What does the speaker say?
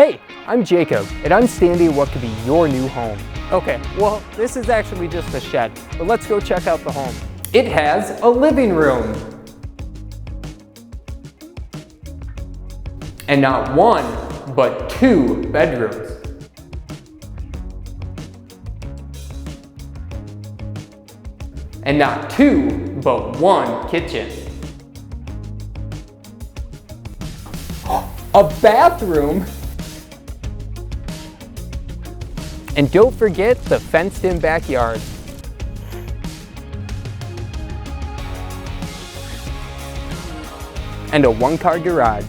Hey, I'm Jacob, and I'm standing in what could be your new home. Okay, well, this is actually just a shed, but let's go check out the home. It has a living room. And not one, but 2 bedrooms. And not 2, but 1 kitchen. A bathroom. And don't forget the fenced-in backyard. And a 1-car garage.